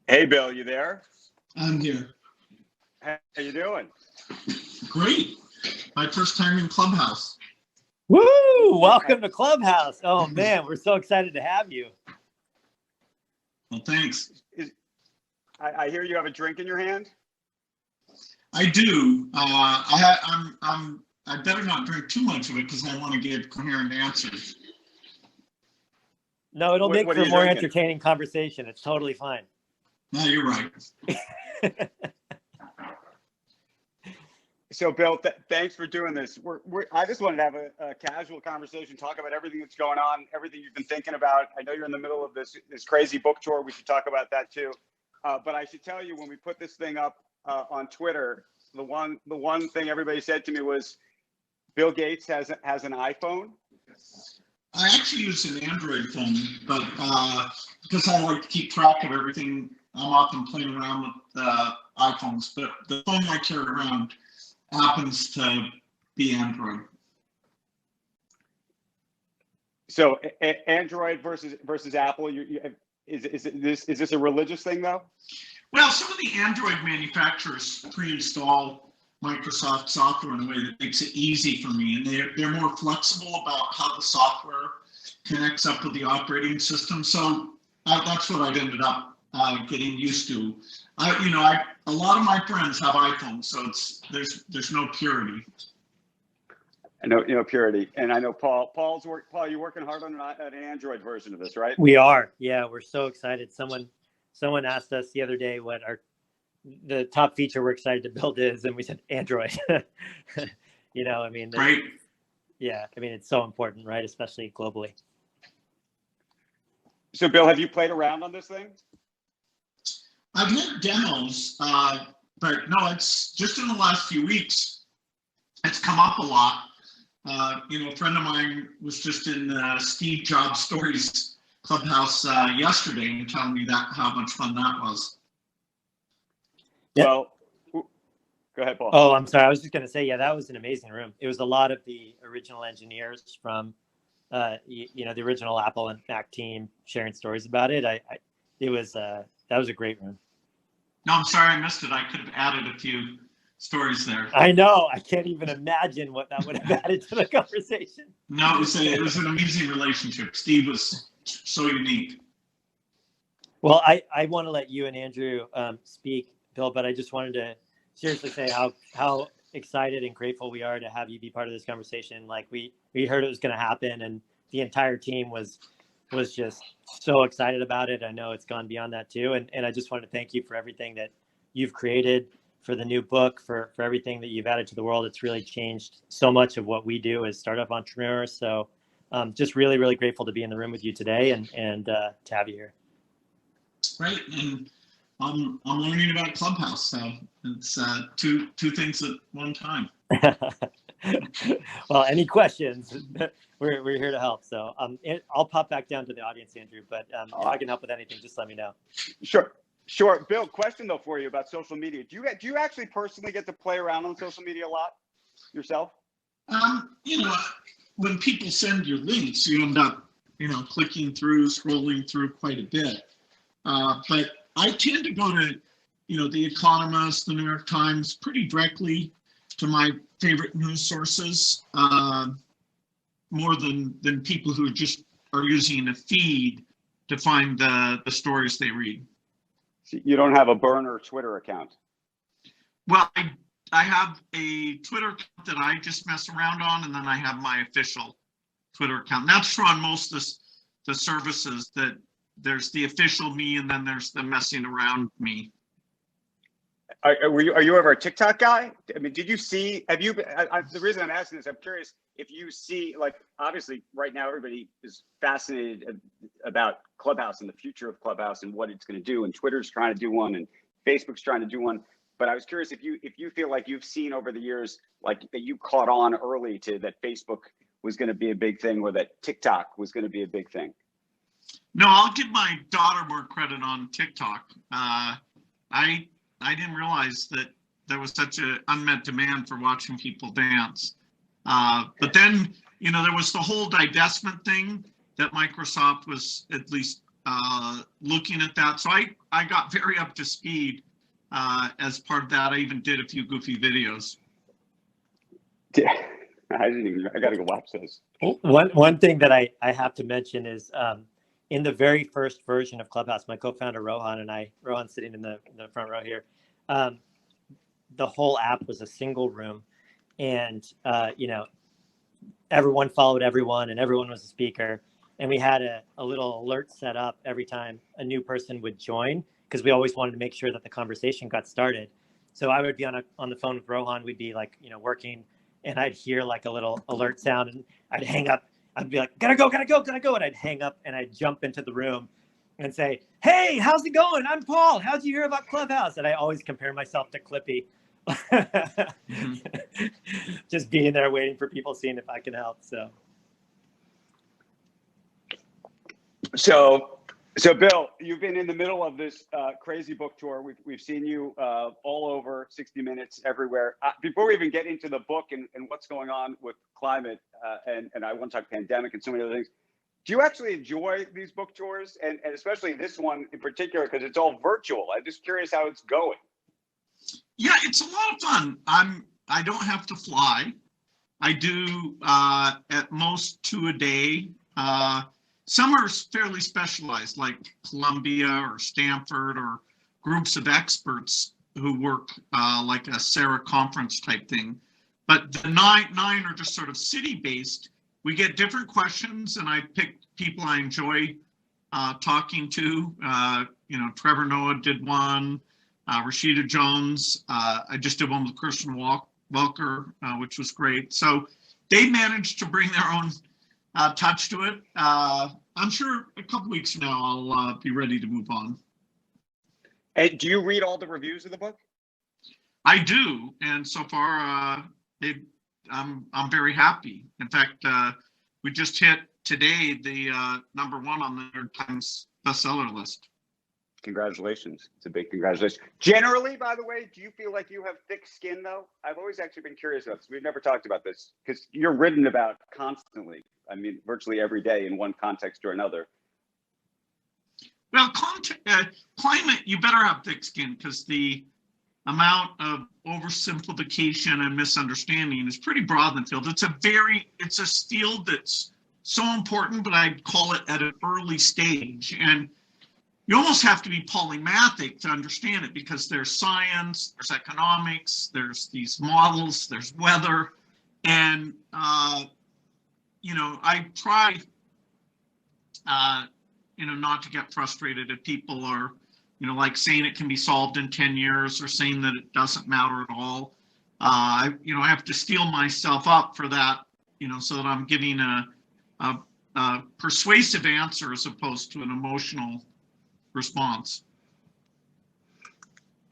Hey, Bill, you there? I'm here. How you doing? Great. My first time in Clubhouse. Woo! Welcome to Clubhouse. Oh, man, we're so excited to have you. Well, thanks. I hear you have a drink in your hand. I do. I better not drink too much of it because I want to give coherent answers. No, it'll make for a more drinking? entertaining conversation. It's totally fine. No, you're right. So, Bill, thanks for doing this. I just wanted to have a casual conversation, talk about everything that's going on, everything you've been thinking about. I know you're in the middle of this crazy book tour. We should talk about that too. But I should tell you, when we put this thing up on Twitter, the one thing everybody said to me was, Bill Gates has an iPhone. I actually use an Android phone, but because I like to keep track of everything, I'm often playing around with iPhones. But the phone I carry around happens to be Android. So Android versus Apple. Is this a religious thing though? Well, some of the Android manufacturers pre-install Microsoft software in a way that makes it easy for me, and they're more flexible about how the software connects up with the operating system. So that's what I've ended up getting used to. A lot of my friends have iPhones, so there's no purity. I know purity, and I know Paul, you're working hard on an Android version of this, right? We are. Yeah, we're so excited. Someone asked us the other day what the top feature we're excited to build is, and we said Android. Right. Yeah, it's so important, right? Especially globally. So, Bill, have you played around on this thing? I've had demos, but no, it's just in the last few weeks. It's come up a lot. A friend of mine was just in Steve Jobs Stories Clubhouse yesterday and telling me how much fun that was. Yeah. Well, go ahead, Paul. Oh, I'm sorry. I was just going to say, yeah, that was an amazing room. It was a lot of the original engineers from, the original Apple and Mac team sharing stories about it. That was a great room. No, I'm sorry I missed it. I could have added a few stories there. I know. I can't even imagine what that would have added to the conversation. No, it was an amazing relationship. Steve was so unique. Well, I want to let you and Andrew speak, Bill, but I just wanted to seriously say how excited and grateful we are to have you be part of this conversation. Like we heard it was going to happen, and the entire team was just so excited about it. I know it's gone beyond that too. And I just want to thank you for everything that you've created, for the new book, for everything that you've added to the world. It's really changed so much of what we do as startup entrepreneurs. So just really, really grateful to be in the room with you today and to have you here. Right. And I'm learning about Clubhouse. So it's two things at one time. Well, any questions? We're here to help. So I'll pop back down to the audience, Andrew, but if I can help with anything, just let me know. Sure. Bill, question though for you about social media. Do you actually personally get to play around on social media a lot yourself? When people send you links, you end up, scrolling through quite a bit. But I tend to go to, The Economist, the New York Times, pretty directly to my favorite news sources, more than people who just are using a feed to find the stories they read. You don't have a burner Twitter account? Well, I have a Twitter account that I just mess around on, and then I have my official Twitter account. That's true on most of the services, that there's the official me, and then there's the messing around me. Are you ever a TikTok guy? Did you see? The reason I'm asking this, I'm curious if you see, obviously right now everybody is fascinated about Clubhouse and the future of Clubhouse and what it's going to do, and Twitter's trying to do one, and Facebook's trying to do one. But I was curious if you feel like you've seen over the years, that you caught on early to that Facebook was going to be a big thing, or that TikTok was going to be a big thing. No, I'll give my daughter more credit on TikTok. I didn't realize that there was such an unmet demand for watching people dance. But then, there was the whole divestment thing that Microsoft was at least looking at that. So I got very up to speed as part of that. I even did a few goofy videos. I got to go watch those. One thing that I have to mention is in the very first version of Clubhouse, my co-founder Rohan and I, Rohan's sitting in the front row here, the whole app was a single room, and everyone followed everyone, and everyone was a speaker. And we had a little alert set up every time a new person would join, because we always wanted to make sure that the conversation got started. So I would be on the phone with Rohan. We'd be like, working, and I'd hear like a little alert sound, and I'd hang up. I'd be like, gotta go. And I'd hang up and I'd jump into the room and say, hey, how's it going? I'm Paul. How'd you hear about Clubhouse? And I always compare myself to Clippy. Just being there waiting for people, seeing if I can help. So Bill, you've been in the middle of this crazy book tour. We've seen you all over 60 Minutes, everywhere. Before we even get into the book and what's going on with climate and I want to talk pandemic and so many other things, do you actually enjoy these book tours, and especially this one in particular, because it's all virtual? I'm just curious how it's going. Yeah, it's a lot of fun. I don't have to fly. I do at most 2 a day. Some are fairly specialized, like Columbia or Stanford, or groups of experts who work like a Sarah conference type thing. But the nine are just sort of city-based. We get different questions, and I pick people I enjoy talking to. Trevor Noah did one, Rashida Jones. I just did one with Christian Welker, which was great. So they managed to bring their own touch to it. I'm sure a couple weeks from now I'll be ready to move on. Hey, do you read all the reviews of the book? I do, and so far I'm very happy. In fact, we just hit today the #1 on the New York Times bestseller list. Congratulations. It's a big congratulations. Generally, by the way, do you feel like you have thick skin, though? I've always actually been curious about this. We've never talked about this because you're written about constantly. I mean, virtually every day in one context or another. Well, climate, you better have thick skin, because the amount of oversimplification and misunderstanding is pretty broad in the field. It's a field that's so important, but I'd call it at an early stage. And you almost have to be polymathic to understand it, because there's science, there's economics, there's these models, there's weather. And, I try, not to get frustrated if people are, like saying it can be solved in 10 years or saying that it doesn't matter at all. I have to steel myself up for that, so that I'm giving a persuasive answer as opposed to an emotional response.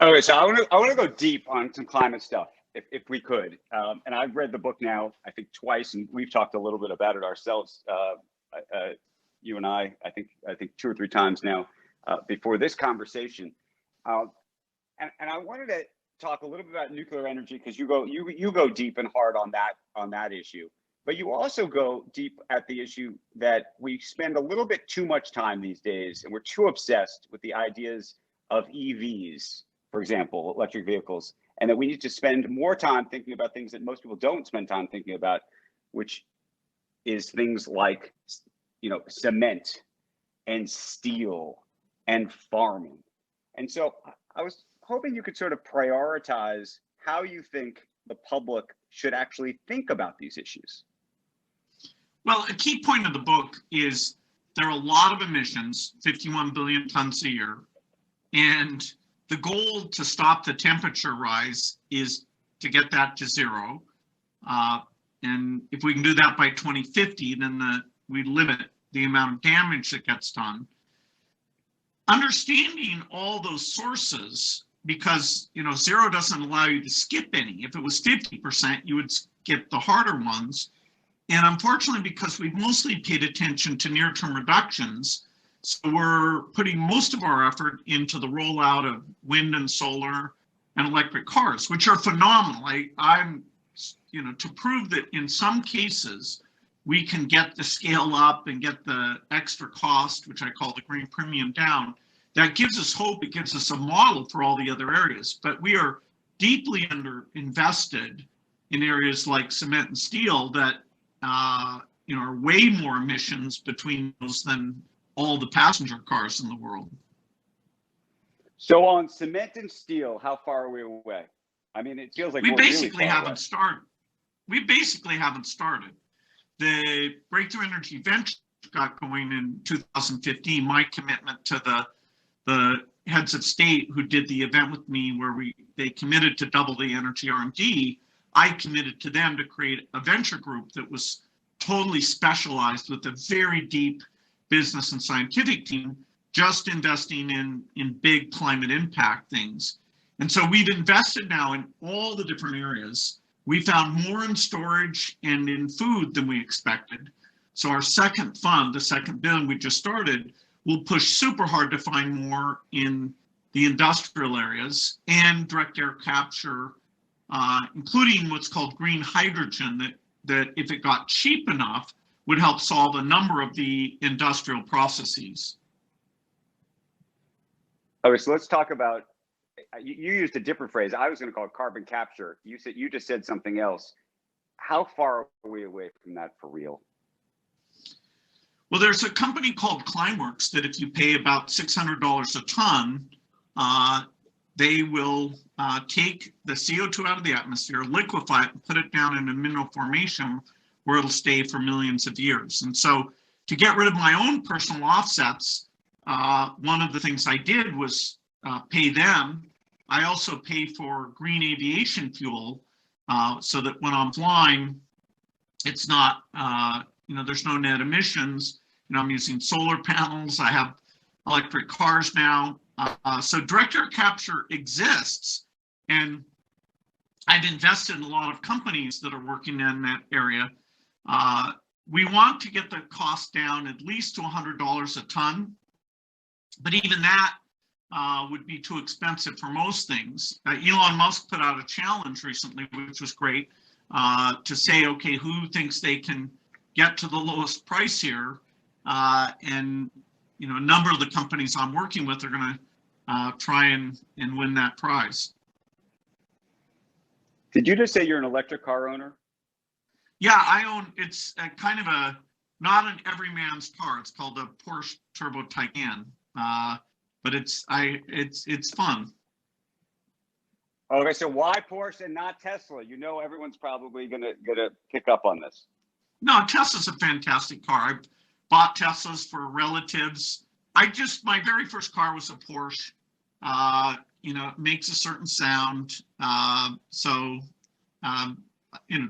Okay, so I want to go deep on some climate stuff, if we could. And I've read the book now, I think twice, and we've talked a little bit about it ourselves. You and I think 2 or 3 times now before this conversation. And I wanted to talk a little bit about nuclear energy, because you go deep and hard on that issue. But you also go deep at the issue that we spend a little bit too much time these days, and we're too obsessed with the ideas of EVs, for example, electric vehicles, and that we need to spend more time thinking about things that most people don't spend time thinking about, which is things like, cement and steel and farming. And so I was hoping you could sort of prioritize how you think the public should actually think about these issues. Well, a key point of the book is there are a lot of emissions, 51 billion tons a year, and the goal to stop the temperature rise is to get that to 0. And if we can do that by 2050, then we limit the amount of damage that gets done. Understanding all those sources, because 0 doesn't allow you to skip any. If it was 50%, you would skip the harder ones. And unfortunately, because we've mostly paid attention to near-term reductions, so we're putting most of our effort into the rollout of wind and solar and electric cars, which are phenomenal. I'm to prove that in some cases, we can get the scale up and get the extra cost, which I call the green premium, down, that gives us hope. It gives us a model for all the other areas. But we are deeply underinvested in areas like cement and steel that are way more emissions between those than all the passenger cars in the world. So on cement and steel, how far are we away? I mean, it feels like we we're basically really far haven't away. started. We basically haven't started. The Breakthrough Energy Venture got going in 2015. My commitment to the heads of state who did the event with me, where they committed to double the energy R&D. I committed to them to create a venture group that was totally specialized with a very deep business and scientific team, just investing in big climate impact things. And so we've invested now in all the different areas. We found more in storage and in food than we expected. So our second fund, the second billion we just started, will push super hard to find more in the industrial areas and direct air capture, including what's called green hydrogen, that if it got cheap enough, would help solve a number of the industrial processes. Okay, so let's talk about, you used a different phrase. I was going to call it carbon capture. You just said something else. How far are we away from that for real? Well, there's a company called Climeworks that if you pay about $600 a ton, they will take the CO2 out of the atmosphere, liquefy it, and put it down in a mineral formation where it'll stay for millions of years. And so to get rid of my own personal offsets, one of the things I did was pay them. I also pay for green aviation fuel so that when I'm flying, it's not, there's no net emissions. I'm using solar panels. I have electric cars now. So direct air capture exists. And I've invested in a lot of companies that are working in that area. We want to get the cost down at least to $100 a ton. But even that would be too expensive for most things. Elon Musk put out a challenge recently, which was great, to say, okay, who thinks they can get to the lowest price here? And a number of the companies I'm working with are going to try and win that prize. Did you just say you're an electric car owner? Yeah, I own. It's a kind of not an everyman's car. It's called a Porsche Turbo Taycan, but it's fun. Okay, so why Porsche and not Tesla? Everyone's probably gonna pick up on this. No, Tesla's a fantastic car. I bought Teslas for relatives. My very first car was a Porsche. It makes a certain sound.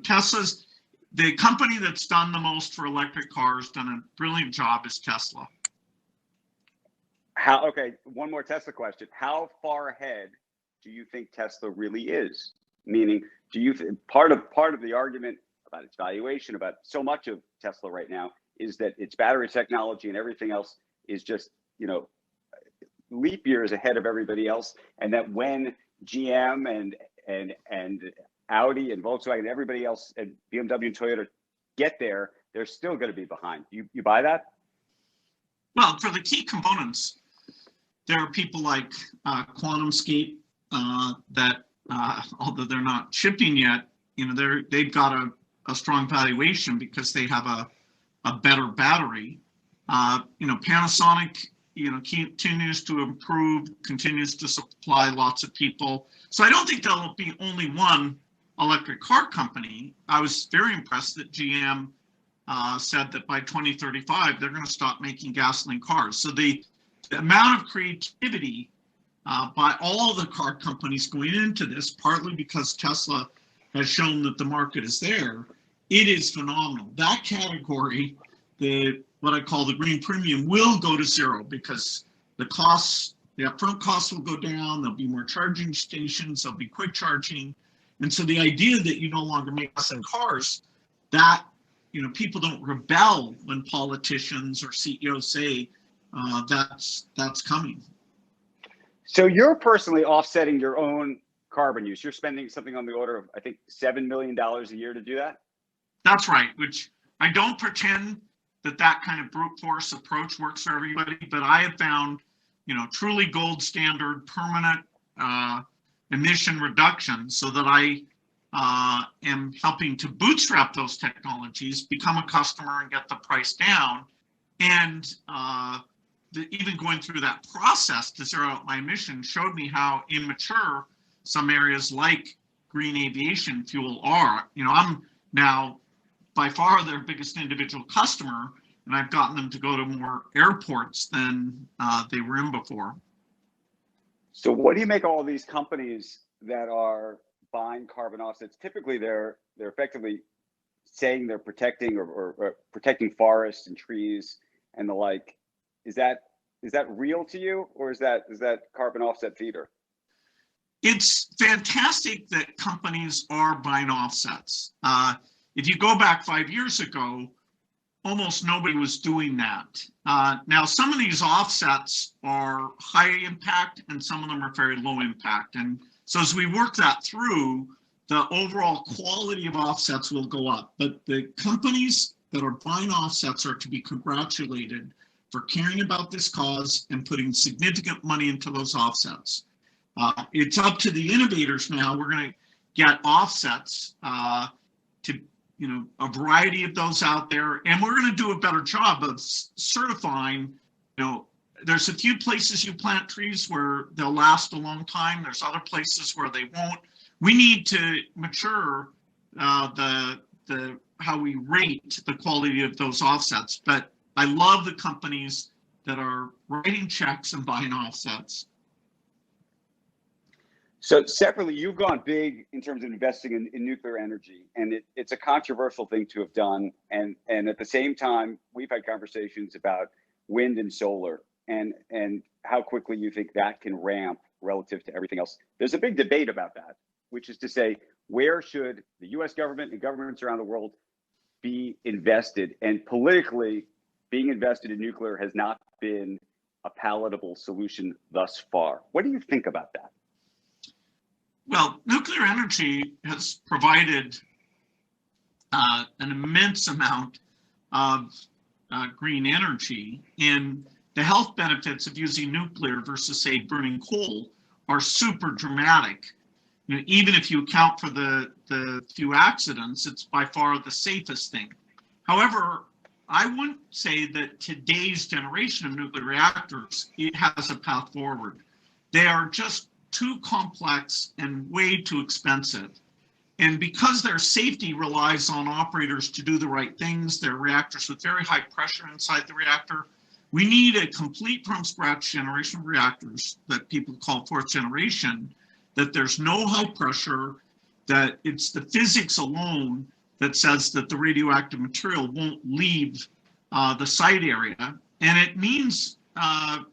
Tesla's the company that's done the most for electric cars, done a brilliant job, is Tesla. Okay, one more Tesla question. How far ahead do you think Tesla really is? Meaning, do you part of the argument about its valuation, about so much of Tesla right now, is that its battery technology and everything else is just, leap years ahead of everybody else, and that when GM and Audi and Volkswagen and everybody else and BMW and Toyota get there, they're still going to be behind. You buy that? Well, for the key components, there are people like QuantumScape that, although they're not shipping yet, they've got a strong valuation because they have a better battery. Panasonic, continues to improve, continues to supply lots of people. So I don't think there'll be only one electric car company. I was very impressed that GM said that by 2035, they're going to stop making gasoline cars. So the amount of creativity by all the car companies going into this, partly because Tesla has shown that the market is there, it is phenomenal. That category, what I call the green premium, will go to zero because the upfront costs will go down. There'll be more charging stations. There'll be quick charging. And so the idea that you no longer make gasoline cars, that, people don't rebel when politicians or CEOs say that's coming. So you're personally offsetting your own carbon use. You're spending something on the order of, I think, $7 million a year to do that? That's right, which I don't pretend that that kind of brute force approach works for everybody, but I have found, truly gold standard permanent emission reduction so that I am helping to bootstrap those technologies, become a customer and get the price down. And even going through that process to zero out my emissions showed me how immature some areas like green aviation fuel are. I'm now by far their biggest individual customer, and I've gotten them to go to more airports than they were in before. So what do you make of all these companies that are buying carbon offsets? Typically, they're effectively saying they're protecting or protecting forests and trees and the like. Is that real to you, or is that carbon offset theater? It's fantastic that companies are buying offsets. If you go back 5 years ago, almost nobody was doing that. Now, some of these offsets are high impact and some of them are very low impact. And so as we work that through, the overall quality of offsets will go up. But the companies that are buying offsets are to be congratulated for caring about this cause and putting significant money into those offsets. It's up to the innovators now. We're going to get offsets to a variety of those out there, and we're going to do a better job of certifying. There's a few places you plant trees where they'll last a long time. There's other places where they won't. We need to mature how we rate the quality of those offsets. But I love the companies that are writing checks and buying offsets. So separately, you've gone big in terms of investing in nuclear energy, and it's a controversial thing to have done. And at the same time, we've had conversations about wind and solar and how quickly you think that can ramp relative to everything else. There's a big debate about that, which is to say, where should the US government and governments around the world be invested? And politically, being invested in nuclear has not been a palatable solution thus far. What do you think about that? Well, nuclear energy has provided an immense amount of green energy, and the health benefits of using nuclear versus, say, burning coal are super dramatic. Even if you account for the few accidents, it's by far the safest thing. However, I wouldn't say that today's generation of nuclear reactors, it has a path forward. They are just too complex and way too expensive. And because their safety relies on operators to do the right things, they're reactors with very high pressure inside the reactor, we need a complete from scratch generation of reactors that people call fourth generation, that there's no high pressure, that it's the physics alone that says that the radioactive material won't leave the site area. And it means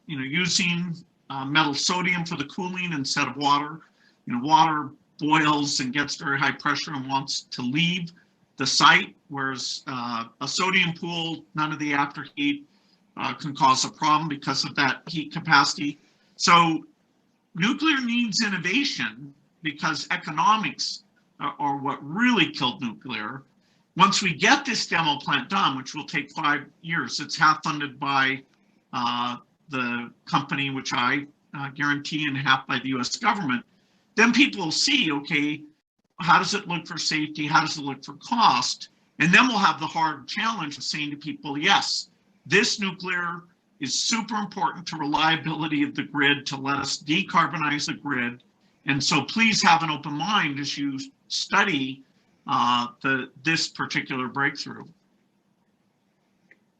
using metal sodium for the cooling instead of water. Water boils and gets very high pressure and wants to leave the site, whereas a sodium pool, none of the after heat can cause a problem because of that heat capacity. So nuclear needs innovation because economics are what really killed nuclear. Once we get this demo plant done, which will take 5 years, it's half funded by the company, which I guarantee, and half by the US government, then people will see, okay, how does it look for safety? How does it look for cost? And then we'll have the hard challenge of saying to people, yes, this nuclear is super important to reliability of the grid, to let us decarbonize the grid. And so please have an open mind as you study this particular breakthrough.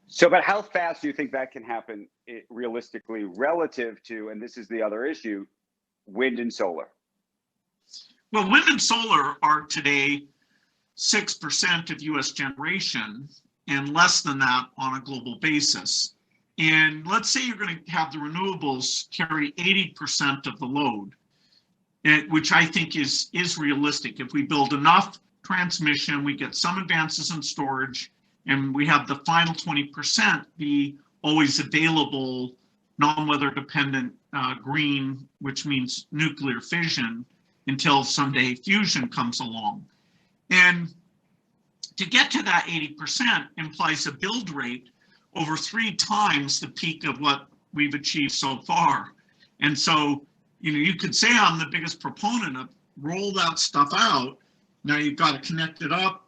So, but how fast do you think that can happen realistically relative to, and this is the other issue, wind and solar? Well, wind and solar are today 6% of US generation and less than that on a global basis. And let's say you're going to have the renewables carry 80% of the load, which I think is realistic. If we build enough transmission, we get some advances in storage, and we have the final 20% be always available, non-weather dependent green, which means nuclear fission, until someday fusion comes along. And to get to that 80% implies a build rate over 3 times the peak of what we've achieved so far. And so, you could say I'm the biggest proponent of roll that stuff out. Now you've got to connect it up.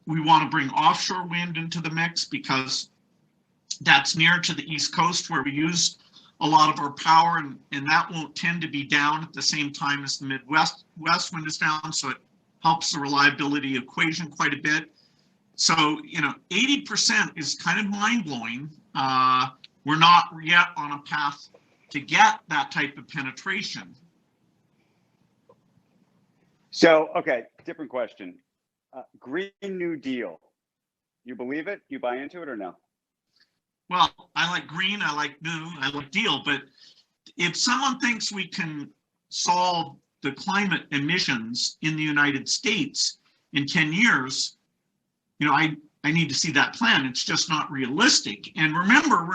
We want to bring offshore wind into the mix because that's near to the East Coast where we use a lot of our power, and that won't tend to be down at the same time as the Midwest wind is down, so it helps the reliability equation quite a bit. So, 80% is kind of mind-blowing. We're not yet on a path to get that type of penetration. So, okay, different question. Green New Deal. You believe it? You buy into it or no? Well, I like green, I like new, I like deal, but if someone thinks we can solve the climate emissions in the United States in 10 years, I need to see that plan. It's just not realistic. And remember,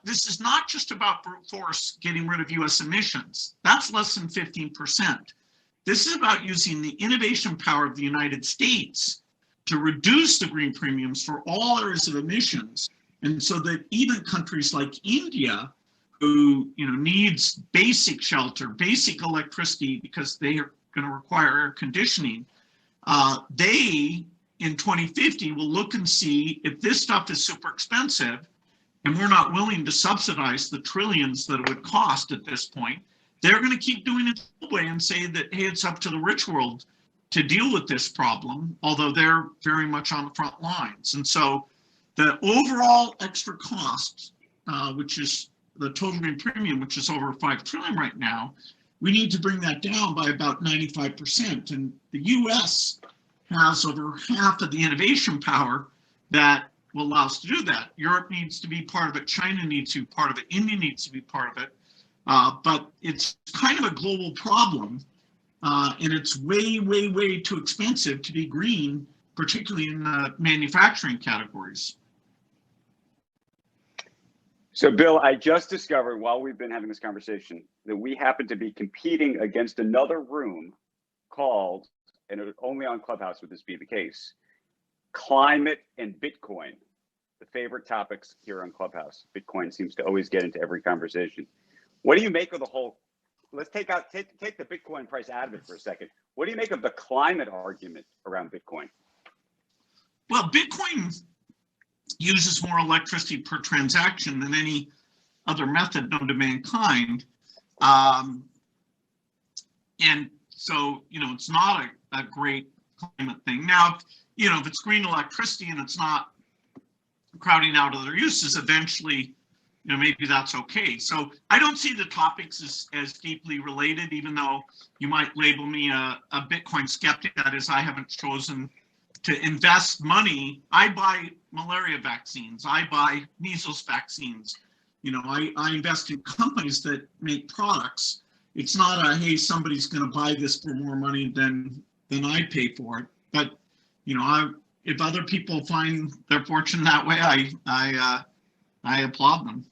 this is not just about brute force getting rid of US emissions. That's less than 15%. This is about using the innovation power of the United States to reduce the green premiums for all areas of emissions. And so that even countries like India, who needs basic shelter, basic electricity, because they are going to require air conditioning, they in 2050 will look and see if this stuff is super expensive and we're not willing to subsidize the trillions that it would cost at this point. They're going to keep doing it the way and say that, hey, it's up to the rich world to deal with this problem, although they're very much on the front lines. And so the overall extra cost, which is the total green premium, which is over 5 trillion right now, we need to bring that down by about 95%. And the US has over half of the innovation power that will allow us to do that. Europe needs to be part of it. China needs to be part of it. India needs to be part of it. But it's kind of a global problem. And it's way, way, way too expensive to be green, particularly in manufacturing categories. So, Bill, I just discovered while we've been having this conversation that we happen to be competing against another room called, and only on Clubhouse would this be the case, climate and Bitcoin, the favorite topics here on Clubhouse. Bitcoin seems to always get into every conversation. What do you make of the whole, let's take the Bitcoin price out of it for a second. What do you make of the climate argument around Bitcoin? Well, Bitcoin uses more electricity per transaction than any other method known to mankind. And so, it's not a great climate thing. Now, if it's green electricity and it's not crowding out other uses, eventually, maybe that's okay. So I don't see the topics as deeply related, even though you might label me a Bitcoin skeptic. That is, I haven't chosen to invest money. I buy malaria vaccines. I buy measles vaccines. I invest in companies that make products. It's not a, hey, somebody's going to buy this for more money than I pay for it. But, if other people find their fortune that way, I applaud them.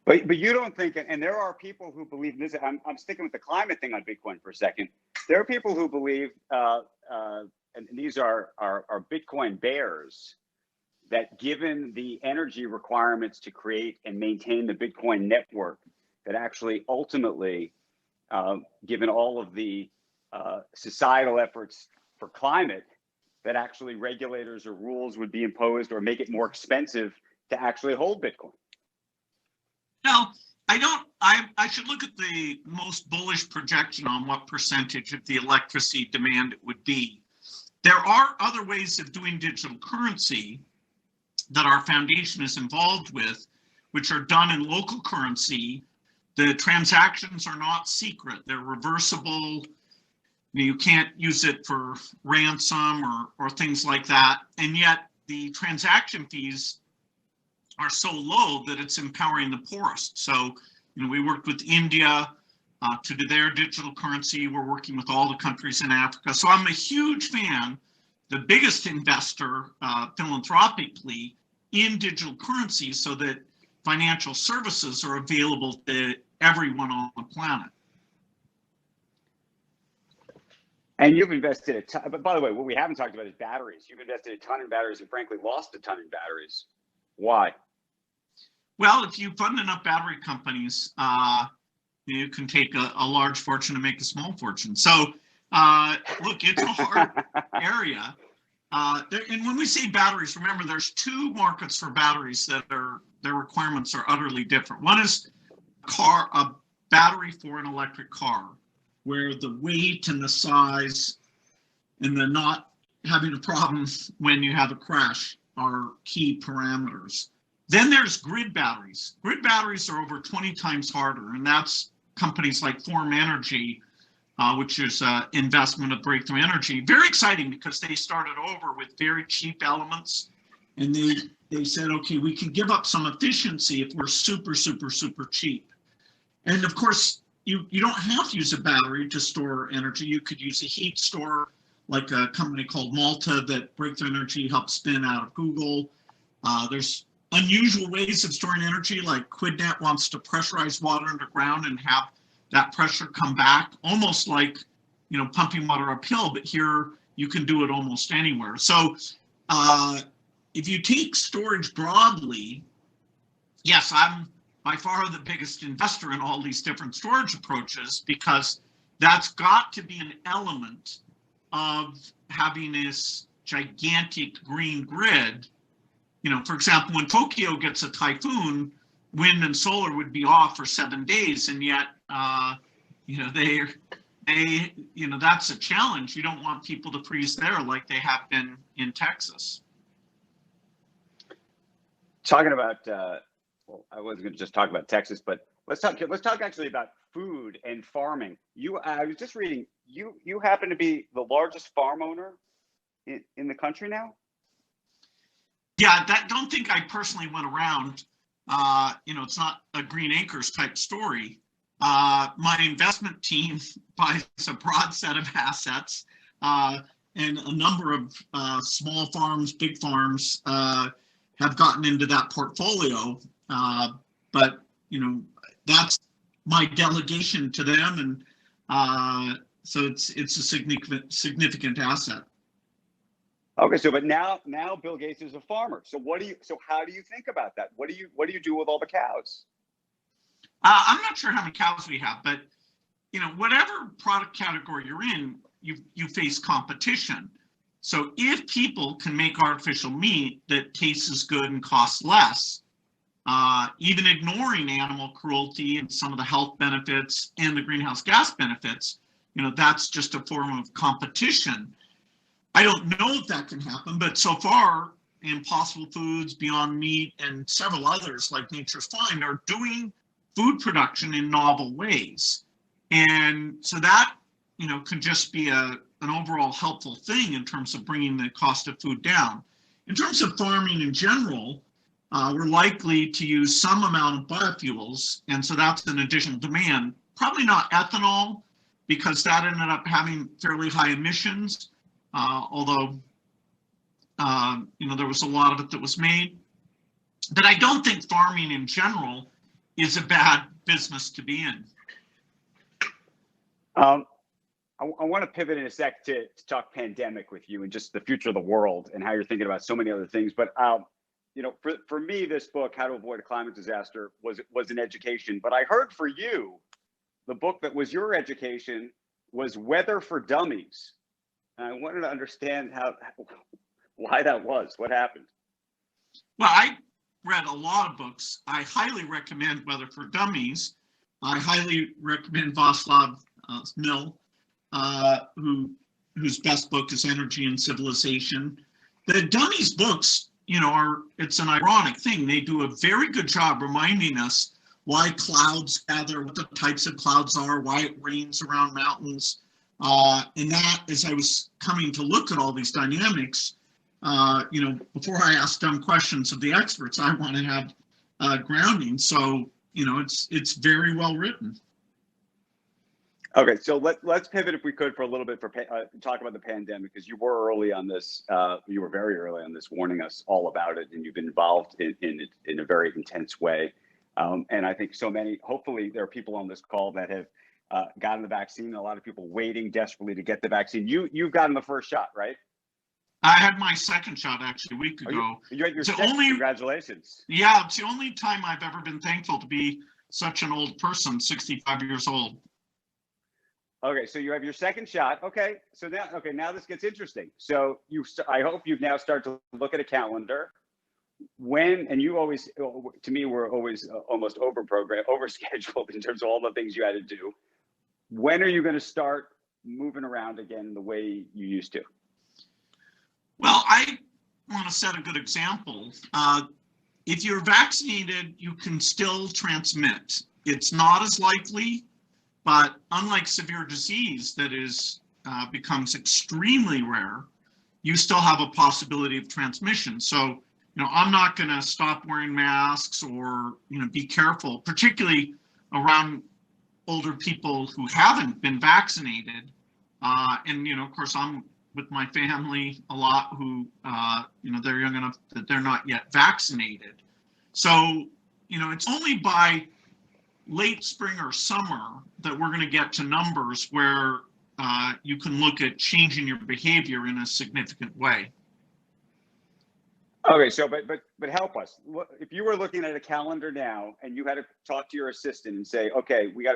But you don't think, and there are people who believe this. I'm sticking with the climate thing on Bitcoin for a second. There are people who believe, and these are Bitcoin bears, that given the energy requirements to create and maintain the Bitcoin network, that actually ultimately, given all of the societal efforts for climate, that actually regulators or rules would be imposed or make it more expensive to actually hold Bitcoin. No, I should look at the most bullish projection on what percentage of the electricity demand it would be. There are other ways of doing digital currency that our foundation is involved with, which are done in local currency. The transactions are not secret. They're reversible. You can't use it for ransom or things like that. And yet the transaction fees are so low that it's empowering the poorest. So, we worked with India to do their digital currency. We're working with all the countries in Africa. So I'm a huge fan, the biggest investor philanthropically in digital currency so that financial services are available to everyone on the planet. And you've invested a ton, but by the way, what we haven't talked about is batteries. You've invested a ton in batteries and frankly lost a ton in batteries. Why? Well, if you fund enough battery companies, you can take a large fortune and make a small fortune. So, look, it's a hard area. And when we say batteries, remember there's two markets for batteries that their requirements are utterly different. One is a battery for an electric car, where the weight and the size and the not having a problem when you have a crash are key parameters. Then there's grid batteries. Grid batteries are over 20 times harder, and that's companies like Form Energy, which is investment of Breakthrough Energy. Very exciting because they started over with very cheap elements, and they said, okay, we can give up some efficiency if we're super, super, super cheap. And of course, you don't have to use a battery to store energy. You could use a heat store, like a company called Malta that Breakthrough Energy helped spin out of Google. There's unusual ways of storing energy, like QuidNet wants to pressurize water underground and have that pressure come back, almost like, pumping water uphill, but here you can do it almost anywhere. So if you take storage broadly, yes, I'm by far the biggest investor in all these different storage approaches, because that's got to be an element of having this gigantic green grid. For example, when Tokyo gets a typhoon, wind and solar would be off for 7 days, and yet, that's a challenge. You don't want people to freeze there like they have been in Texas. Talking about, well, I wasn't going to just talk about Texas, but let's talk actually about food and farming. I was just reading, you happen to be the largest farm owner in the country now? Yeah, don't think I personally went around. It's not a Green Acres type story. My investment team buys a broad set of assets, and a number of small farms, big farms have gotten into that portfolio. But that's my delegation to them, and so it's a significant asset. Okay, but now Bill Gates is a farmer. So how do you think about that? What do you do with all the cows? I'm not sure how many cows we have, but whatever product category you're in, you face competition. So if people can make artificial meat that tastes as good and costs less, even ignoring animal cruelty and some of the health benefits and the greenhouse gas benefits, that's just a form of competition. I don't know if that can happen, but so far, Impossible Foods, Beyond Meat, and several others like Nature's Fine are doing food production in novel ways. And so that, can just be an overall helpful thing in terms of bringing the cost of food down. In terms of farming in general, we're likely to use some amount of biofuels, and so that's an additional demand. Probably not ethanol, because that ended up having fairly high emissions. Although, there was a lot of it that was made. But I don't think farming in general is a bad business to be in. I want to pivot in a sec to talk pandemic with you and just the future of the world and how you're thinking about so many other things. But, for me, this book, How to Avoid a Climate Disaster, was an education. But I heard for you, the book that was your education was Weather for Dummies. And I wanted to understand why that was. What happened? Well, I read a lot of books. I highly recommend Weather for Dummies. I highly recommend Václav Smil, whose best book is Energy and Civilization. The Dummies books, it's an ironic thing. They do a very good job reminding us why clouds gather, what the types of clouds are, why it rains around mountains. And that, as I was coming to look at all these dynamics, before I ask dumb questions of the experts, I want to have grounding. So, it's very well written. Okay, so let's pivot if we could for a little bit for talk about the pandemic, because you were early on this. You were very early on this, warning us all about it, and you've been involved in it in a very intense way. And I think hopefully there are people on this call that have gotten the vaccine. A lot of people waiting desperately to get the vaccine. You've gotten the first shot, right? I had my second shot actually a week ago. You had your It's the second. only- Congratulations. Yeah, it's the only time I've ever been thankful to be such an old person, 65 years old. Okay, so you have your second shot. Okay, so now this gets interesting. So I hope you've now started to look at a calendar. When, and you always, to me, we're always almost overscheduled in terms of all the things you had to do. When are you going to start moving around again the way you used to? Well, I want to set a good example. If you're vaccinated, you can still transmit. It's not as likely, but unlike severe disease that is becomes extremely rare, you still have a possibility of transmission. So, I'm not going to stop wearing masks or, be careful, particularly around older people who haven't been vaccinated. And, of course, I'm with my family a lot who, they're young enough that they're not yet vaccinated. So, it's only by late spring or summer that we're going to get to numbers where you can look at changing your behavior in a significant way. Okay, so but help us. If you were looking at a calendar now and you had to talk to your assistant and say, okay, we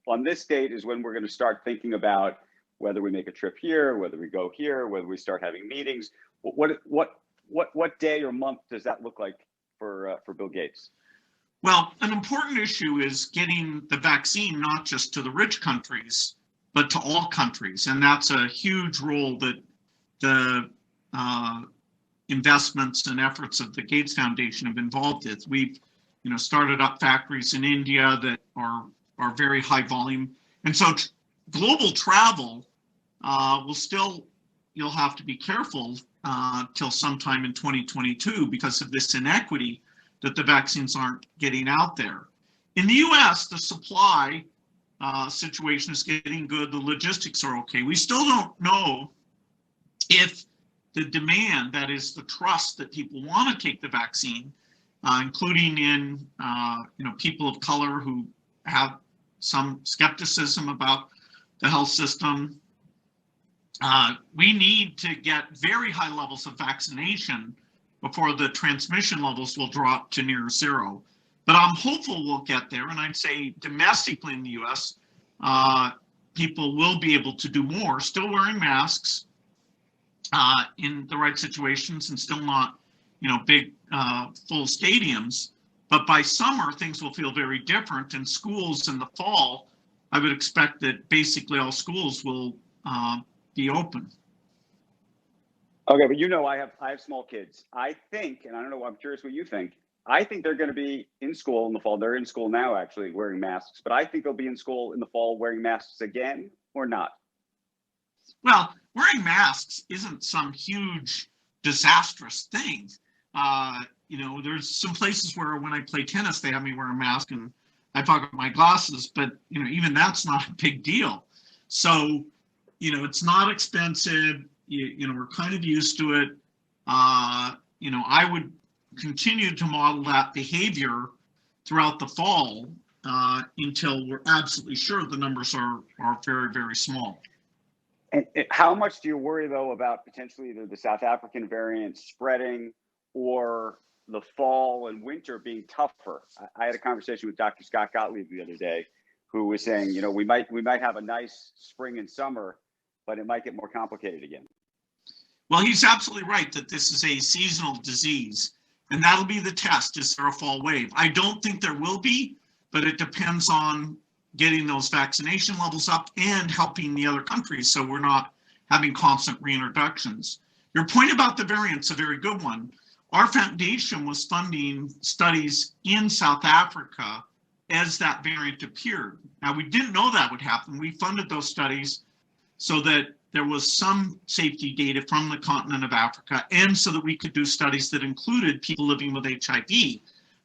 on this date is when we're going to start thinking about whether we make a trip here, whether we go here, whether we start having meetings. What day or month does that look like for Bill Gates? Well, an important issue is getting the vaccine not just to the rich countries, but to all countries, and that's a huge role that the investments and efforts of the Gates Foundation have involved with. We've, started up factories in India that are very high volume, and so global travel will still, you'll have to be careful till sometime in 2022 because of this inequity that the vaccines aren't getting out there. In the US, the supply situation is getting good. The logistics are okay. We still don't know if the demand, that is the trust that people want to take the vaccine, including in people of color who have some skepticism about the health system. We need to get very high levels of vaccination before the transmission levels will drop to near zero. But I'm hopeful we'll get there. And I'd say domestically in the US, people will be able to do more, still wearing masks in the right situations and still not, big full stadiums. But by summer, things will feel very different. And schools in the fall, I would expect that basically all schools will be open. Okay, but I have small kids. I think, and I don't know, I'm curious what you think. I think they're going to be in school in the fall. They're in school now, actually, wearing masks. But I think they'll be in school in the fall wearing masks again, or not. Well, wearing masks isn't some huge disastrous thing. There's some places where when I play tennis, they have me wear a mask and I pocket my glasses, but even that's not a big deal. So, it's not expensive. We're kind of used to it. I would continue to model that behavior throughout the fall until we're absolutely sure the numbers are very, very small. And how much do you worry, though, about potentially either the South African variant spreading or the fall and winter being tougher? I had a conversation with Dr. Scott Gottlieb the other day, who was saying, we might have a nice spring and summer, but it might get more complicated again. Well, he's absolutely right that this is a seasonal disease, and that'll be the test. Is there a fall wave? I don't think there will be, but it depends on getting those vaccination levels up and helping the other countries so we're not having constant reintroductions. Your point about the variant's a very good one. Our foundation was funding studies in South Africa as that variant appeared. Now, we didn't know that would happen. We funded those studies so that there was some safety data from the continent of Africa and so that we could do studies that included people living with HIV.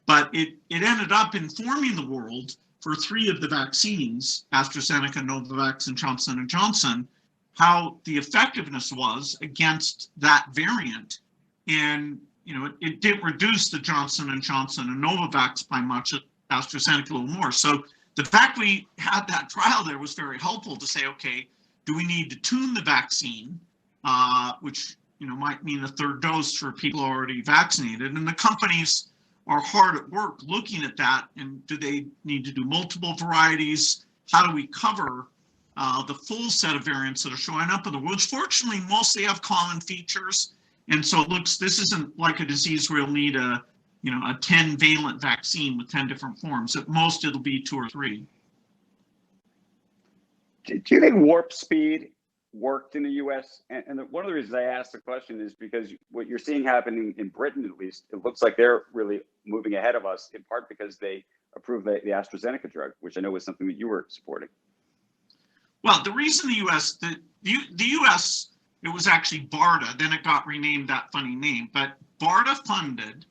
But it ended up informing the world for 3 of the vaccines, AstraZeneca, Novavax, and Johnson & Johnson, how the effectiveness was against that variant. And, it didn't reduce the Johnson & Johnson and Novavax by much, AstraZeneca a little more. So The fact we had that trial there was very helpful to say, okay, do we need to tune the vaccine, which might mean a third dose for people already vaccinated, and the companies are hard at work looking at that. And do they need to do multiple varieties? How do we cover the full set of variants that are showing up in the world, which fortunately mostly have common features. And so this isn't like a disease where you'll need a 10 valent vaccine with 10 different forms. At most, it'll be 2 or 3. Do you think warp speed worked in the U.S.? And one of the reasons I asked the question is because what you're seeing happening in Britain, at least, it looks like they're really moving ahead of us, in part because they approved the AstraZeneca drug, which I know was something that you were supporting. Well, the reason the U.S., it was actually BARDA, then it got renamed that funny name, but BARDA funded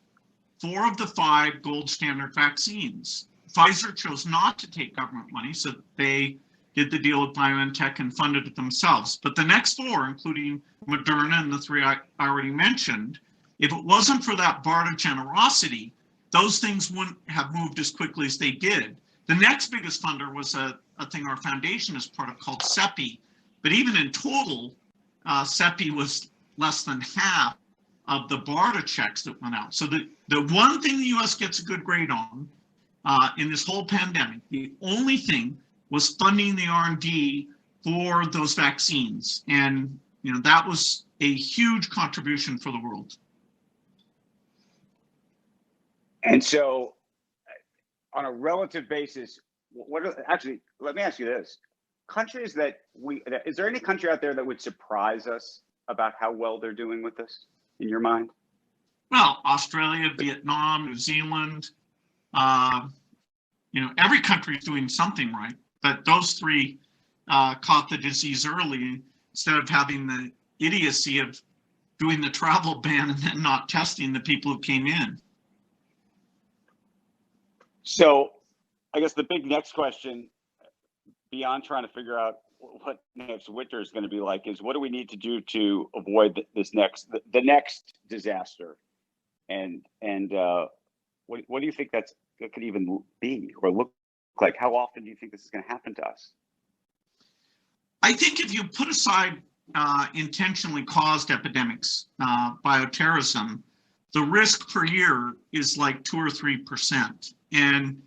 4 of the 5 gold standard vaccines. Pfizer chose not to take government money, so they did the deal with BioNTech and funded it themselves. But the next 4, including Moderna and the 3 I already mentioned, if it wasn't for that BARDA generosity, those things wouldn't have moved as quickly as they did. The next biggest funder was a thing our foundation is part of called CEPI. But even in total, CEPI was less than half of the BARDA checks that went out. So the one thing the U.S. gets a good grade on in this whole pandemic, the only thing was funding the R&D for those vaccines. And that was a huge contribution for the world. And so on a relative basis, actually, let me ask you this. Countries is there any country out there that would surprise us about how well they're doing with this, in your mind? Well, Australia, Vietnam, New Zealand, every country is doing something right. But those 3 caught the disease early instead of having the idiocy of doing the travel ban and then not testing the people who came in. So I guess the big next question, beyond trying to figure out what next winter is going to be like, is what do we need to do to avoid the next disaster? And what do you think that could even be or look like? How often do you think this is going to happen to us? I think if you put aside intentionally caused epidemics, bioterrorism, the risk per year is like 2 or 3%. And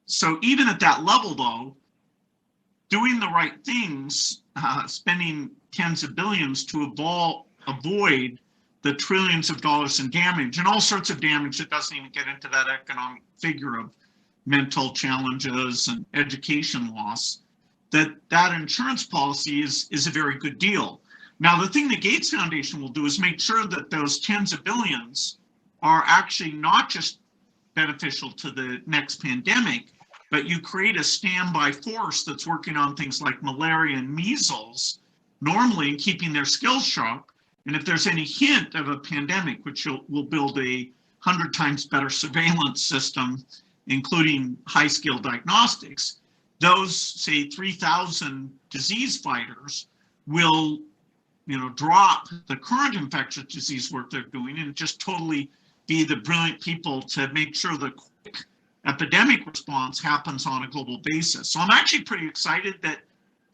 so even at that level, though, doing the right things, spending tens of billions to avoid the trillions of dollars in damage and all sorts of damage that doesn't even get into that economic figure of mental challenges and education loss, that insurance policy is a very good deal. Now, the thing the Gates Foundation will do is make sure that those tens of billions are actually not just beneficial to the next pandemic, but you create a standby force that's working on things like malaria and measles, normally keeping their skills sharp. And if there's any hint of a pandemic, which we'll build a 100 times better surveillance system, including high-scale diagnostics, those, say, 3,000 disease fighters will, drop the current infectious disease work they're doing and just totally be the brilliant people to make sure the quick epidemic response happens on a global basis. So I'm actually pretty excited that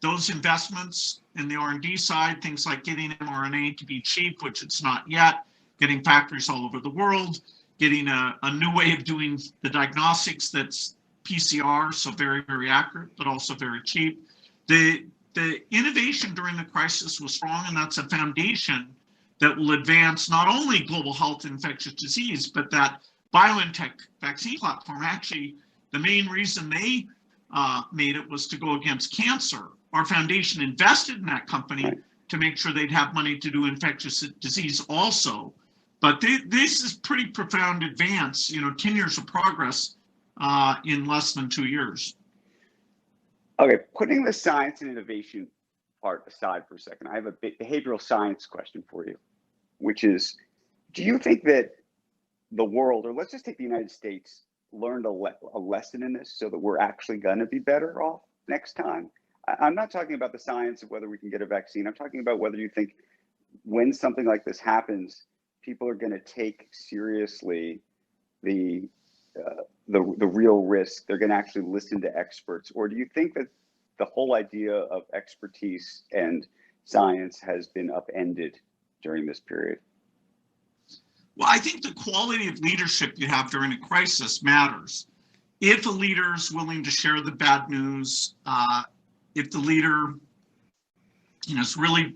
those investments in the R&D side, things like getting mRNA to be cheap, which it's not yet, getting factories all over the world, getting a new way of doing the diagnostics that's PCR, so very, very accurate, but also very cheap. The innovation during the crisis was strong, and that's a foundation that will advance not only global health and infectious disease, but that BioNTech vaccine platform. Actually, the main reason they made it was to go against cancer. Our foundation invested in that company to make sure they'd have money to do infectious disease also. But this is pretty profound advance, 10 years of progress in less than 2 years. Okay, putting the science and innovation part aside for a second, I have a behavioral science question for you, which is, do you think that the world, or let's just take the United States, learned a lesson in this so that we're actually going to be better off next time? I'm not talking about the science of whether we can get a vaccine. I'm talking about whether you think when something like this happens, people are going to take seriously the the real risk. They're going to actually listen to experts, or do you think that the whole idea of expertise and science has been upended during this period? Well, I think the quality of leadership you have during a crisis matters. If a leader is willing to share the bad news, if the leader, is really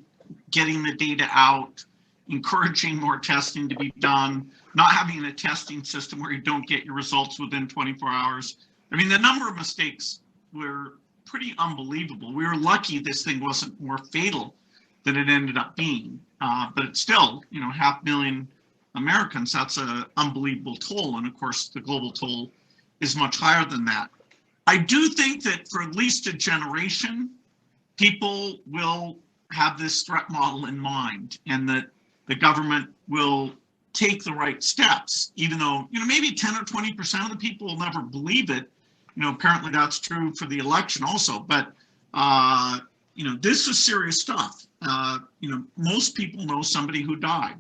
getting the data out, encouraging more testing to be done, not having a testing system where you don't get your results within 24 hours. I mean, the number of mistakes were pretty unbelievable. We were lucky this thing wasn't more fatal than it ended up being, but it's still, 500,000 Americans. That's an unbelievable toll, and of course, the global toll is much higher than that. I do think that for at least a generation, people will have this threat model in mind, and that the government will take the right steps, even though, maybe 10 or 20% of the people will never believe it. Apparently that's true for the election also, but, this is serious stuff. Most people know somebody who died.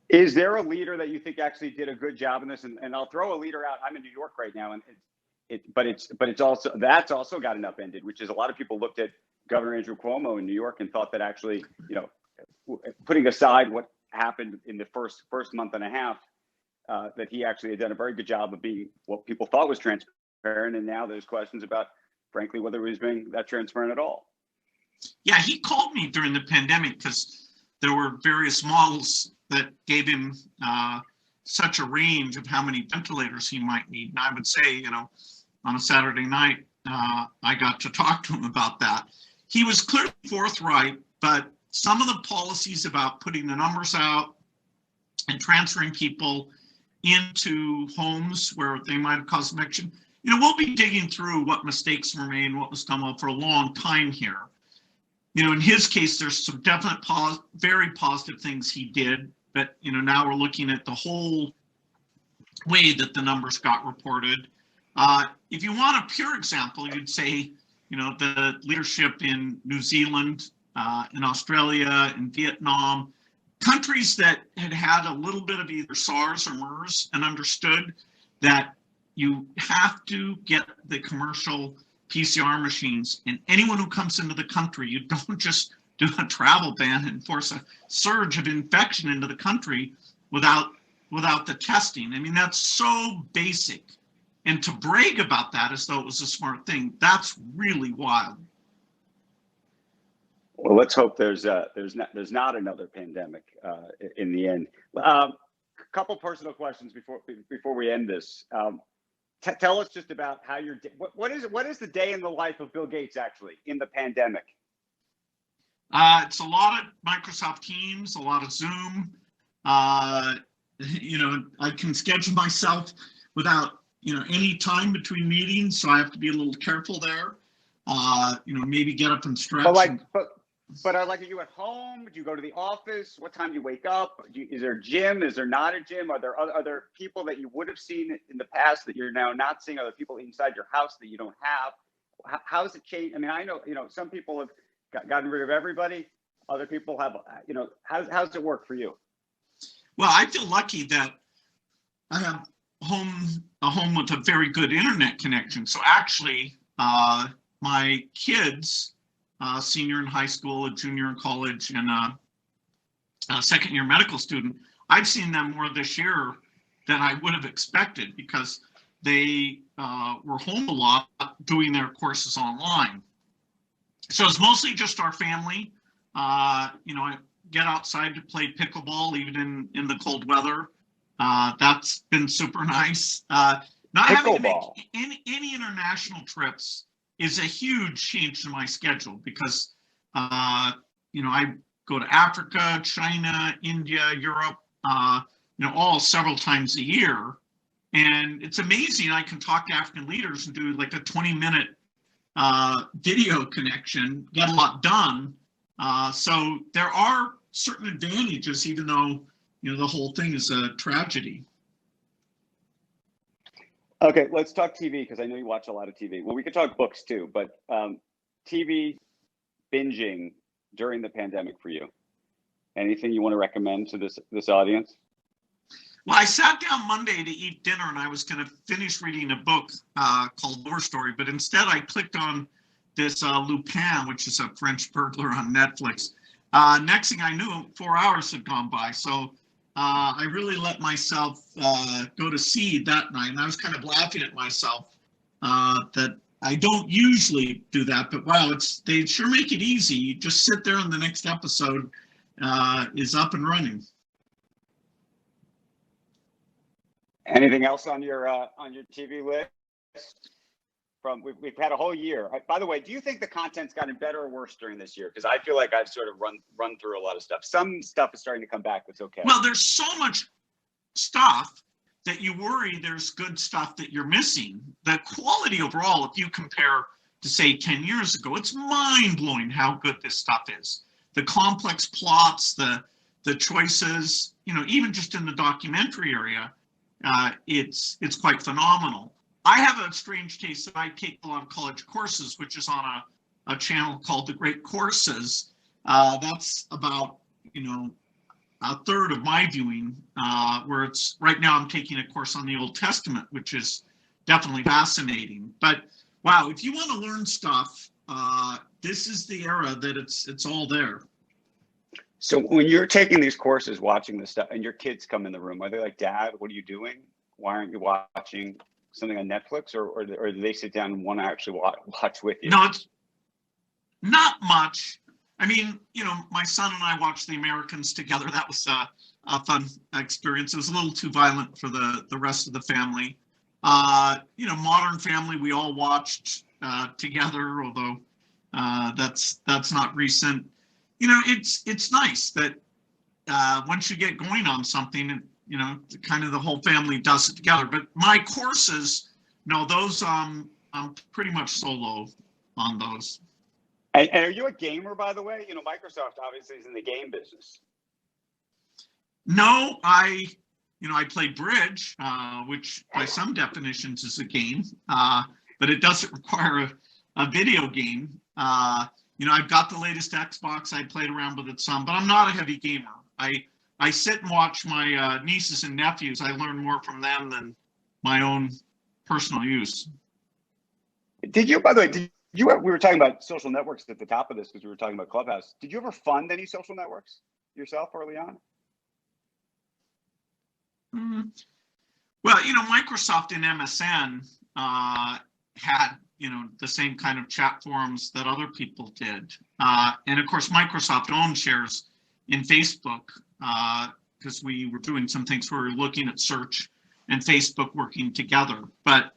Is there a leader that you think actually did a good job in this? And I'll throw a leader out. I'm in New York right now, and it's also, that's also gotten upended, which is a lot of people looked at Governor Andrew Cuomo in New York and thought that actually, putting aside what happened in the first month and a half, that he actually had done a very good job of being what people thought was transparent. And now there's questions about, frankly, whether he was being that transparent at all. Yeah, he called me during the pandemic because there were various models that gave him such a range of how many ventilators he might need. And I would say, on a Saturday night, I got to talk to him about that. He was clearly forthright, but some of the policies about putting the numbers out and transferring people into homes where they might have caused infection, we'll be digging through what mistakes were made and what was done well for a long time here. In his case, there's some definite very positive things he did, but now we're looking at the whole way that the numbers got reported. If you want a pure example, you'd say, the leadership in New Zealand, in Australia, in Vietnam, countries that had had a little bit of either SARS or MERS and understood that you have to get the commercial PCR machines, and anyone who comes into the country, you don't just do a travel ban and force a surge of infection into the country without the testing. I mean, that's so basic. And to brag about that as though it was a smart thing, that's really wild. Well, let's hope there's not another pandemic in the end. Couple personal questions before we end this. Tell us just about how what is the day in the life of Bill Gates actually in the pandemic? It's a lot of Microsoft Teams, a lot of Zoom. I can schedule myself without any time between meetings, so I have to be a little careful there. Maybe get up and stretch. But are you at home? Do you go to the office? What time do you wake up? Is there a gym? Is there not a gym? Are there people that you would have seen in the past that you're now not seeing? Are there people inside your house that you don't have? How's it changed? I mean, I know, some people have gotten rid of everybody. Other people have, how's it work for you? Well, I feel lucky that I have a home with a very good internet connection. So actually, my kids, senior in high school, a junior in college, and a second-year medical student, I've seen them more this year than I would have expected because they were home a lot doing their courses online. So it's mostly just our family. I get outside to play pickleball even in the cold weather. That's been super nice. Not having to make any international trips is a huge change to my schedule because, I go to Africa, China, India, Europe, all several times a year. And it's amazing. I can talk to African leaders and do like a 20-minute video connection, get a lot done. So there are certain advantages, even though, the whole thing is a tragedy. Okay, let's talk TV because I know you watch a lot of TV. Well, we could talk books too, but TV binging during the pandemic for you. Anything you want to recommend to this audience? Well, I sat down Monday to eat dinner, and I was going to finish reading a book called War Story, but instead I clicked on this Lupin, which is a French burglar on Netflix. Next thing I knew, 4 hours had gone by. So I really let myself go to seed that night, and I was kind of laughing at myself that I don't usually do that, but wow, they sure make it easy. You just sit there, and the next episode is up and running. Anything else on your TV list? We've had a whole year. By the way, do you think the content's gotten better or worse during this year? Because I feel like I've sort of run through a lot of stuff. Some stuff is starting to come back. That's okay. Well, there's so much stuff that you worry there's good stuff that you're missing. The quality overall, if you compare to say 10 years ago, it's mind-blowing how good this stuff is. The complex plots, the choices, even just in the documentary area, it's quite phenomenal. I have a strange case that I take a lot of college courses, which is on a channel called The Great Courses. That's about, a third of my viewing, where it's right now I'm taking a course on the Old Testament, which is definitely fascinating. But wow, if you want to learn stuff, this is the era that it's all there. So when you're taking these courses, watching this stuff, and your kids come in the room, are they like, Dad, what are you doing? Why aren't you watching something on Netflix, or do they sit down and want to actually watch with you? No, it's not much. I mean, my son and I watched The Americans together. That was a fun experience. It was a little too violent for the rest of the family. Modern Family, we all watched together, although that's not recent. It's nice that once you get going on something, kind of the whole family does it together. But my courses, no, those I'm pretty much solo on those. And are you a gamer, by the way? Microsoft obviously is in the game business. No, I play bridge, which by some definitions is a game, but it doesn't require a video game. I've got the latest Xbox. I played around with it some, but I'm not a heavy gamer. I sit and watch my nieces and nephews. I learn more from them than my own personal use. By the way, we were talking about social networks at the top of this because we were talking about Clubhouse. Did you ever fund any social networks yourself early on? Well, Microsoft and MSN had, the same kind of chat forums that other people did. And of course, Microsoft owned shares in Facebook because we were doing some things where we were looking at search and Facebook working together. But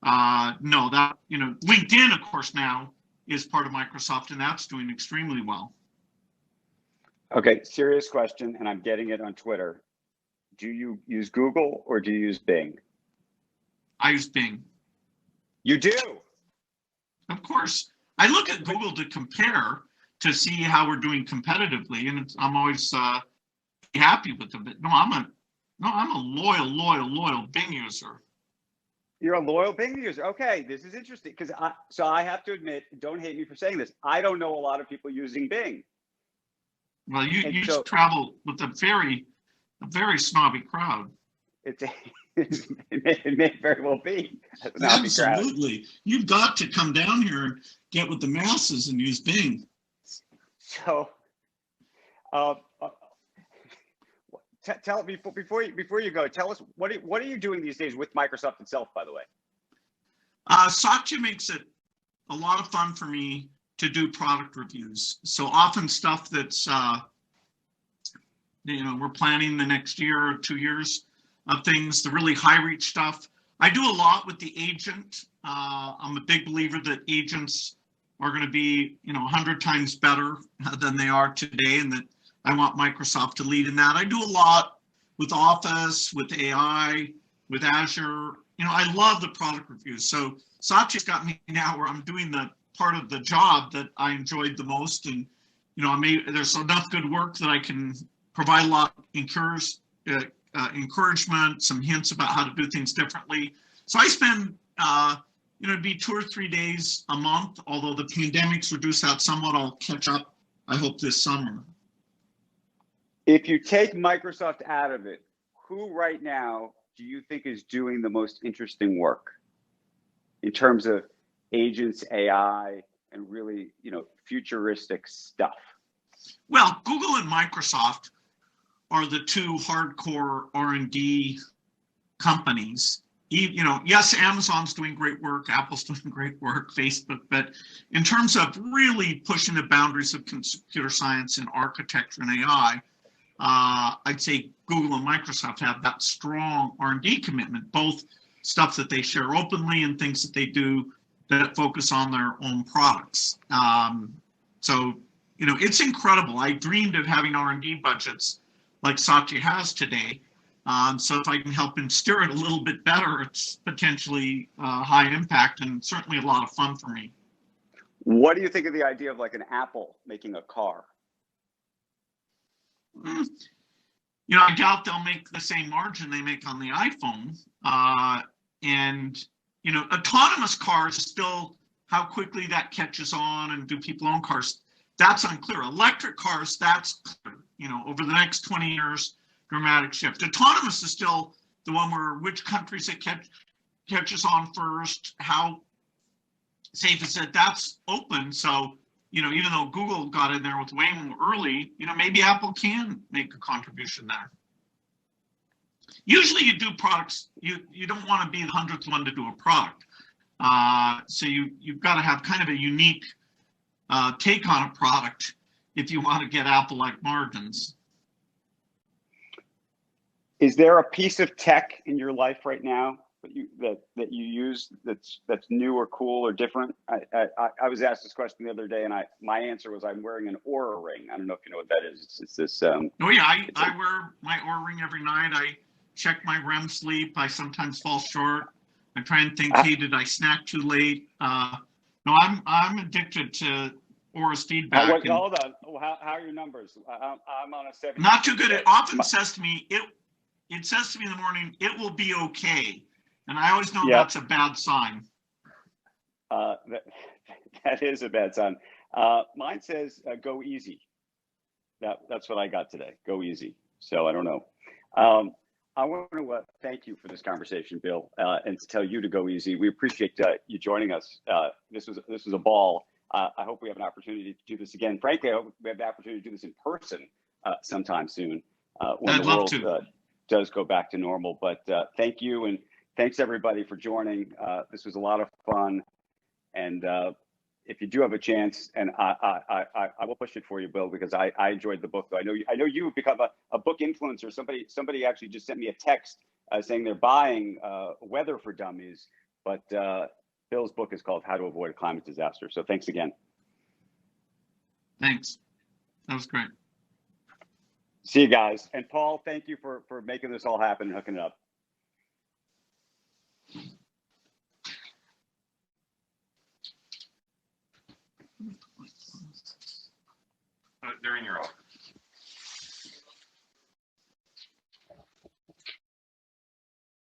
no, that, LinkedIn, of course, now is part of Microsoft, and that's doing extremely well. Okay, serious question, and I'm getting it on Twitter. Do you use Google or do you use Bing? I use Bing. You do? Of course. I look at Google to compare to see how we're doing competitively, and I'm always happy with them. But no, I'm a loyal Bing user. You're a loyal Bing user. Okay, this is interesting because I have to admit, don't hate me for saying this, I don't know a lot of people using Bing. Well, you travel with a very snobby crowd. It may very well be. Absolutely. You've got to come down here and get with the masses and use Bing. So, tell before you go, tell us what are you doing these days with Microsoft itself, by the way? Satya makes it a lot of fun for me to do product reviews. So often stuff that's we're planning the next year or 2 years of things, the really high reach stuff. I do a lot with the agent. I'm a big believer that agents are going to be 100 times better than they are today, and that I want Microsoft to lead in that. I do a lot with Office, with AI, with Azure. I love the product reviews. So Satya's got me now where I'm doing the part of the job that I enjoyed the most, and there's enough good work that I can provide a lot of encouragement, some hints about how to do things differently. So I spend, it'd be 2 or 3 days a month, although the pandemic's reduced that somewhat. I'll catch up, I hope, this summer. If you take Microsoft out of it, who right now do you think is doing the most interesting work in terms of agents, AI, and really, futuristic stuff? Well, Google and Microsoft are the two hardcore R&D companies. Yes, Amazon's doing great work, Apple's doing great work, Facebook, but in terms of really pushing the boundaries of computer science and architecture and AI, I'd say Google and Microsoft have that strong R&D commitment, both stuff that they share openly and things that they do that focus on their own products. So, it's incredible. I dreamed of having R&D budgets like Satya has today. So if I can help him steer it a little bit better, it's potentially high impact and certainly a lot of fun for me. What do you think of the idea of like an Apple making a car? I doubt they'll make the same margin they make on the iPhone. Autonomous cars still, how quickly that catches on and do people own cars, that's unclear. Electric cars, that's clear. Over the next 20 years, dramatic shift. Autonomous is still the one where which countries it catches on first, how safe is it, that's open. So, even though Google got in there with Waymo early, maybe Apple can make a contribution there. Usually you do products, you don't want to be the 100th one to do a product. So you've got to have kind of a unique take on a product if you want to get Apple-like margins. Is there a piece of tech in your life right now that you use that's new or cool or different? I was asked this question the other day, and my answer was I'm wearing an Oura ring. I don't know if you know what that is. It's this. Oh yeah, I wear my Oura ring every night. I check my REM sleep. I sometimes fall short. I try and think, hey, did I snack too late? No, I'm addicted to Aura's feedback. Hold on. How are your numbers? I'm on a 7. Not too good. It often says to me, it says to me in the morning, it will be okay. And I always know that's a bad sign. That is a bad sign. Mine says go easy. That's what I got today. Go easy. So I don't know. I want to thank you for this conversation, Bill, and to tell you to go easy. We appreciate you joining us. This was a ball. I hope we have an opportunity to do this again. Frankly, I hope we have the opportunity to do this in person sometime soon when the world does go back to normal. But thank you, and thanks everybody for joining. This was a lot of fun, and if you do have a chance, and I will push it for you, Bill, because I enjoyed the book. I know you've become a book influencer. Somebody actually just sent me a text saying they're buying Weather for Dummies, but Bill's book is called How to Avoid a Climate Disaster. So thanks again. Thanks. That was great. See you guys. And Paul, thank you for making this all happen and hooking it up. They're in your office.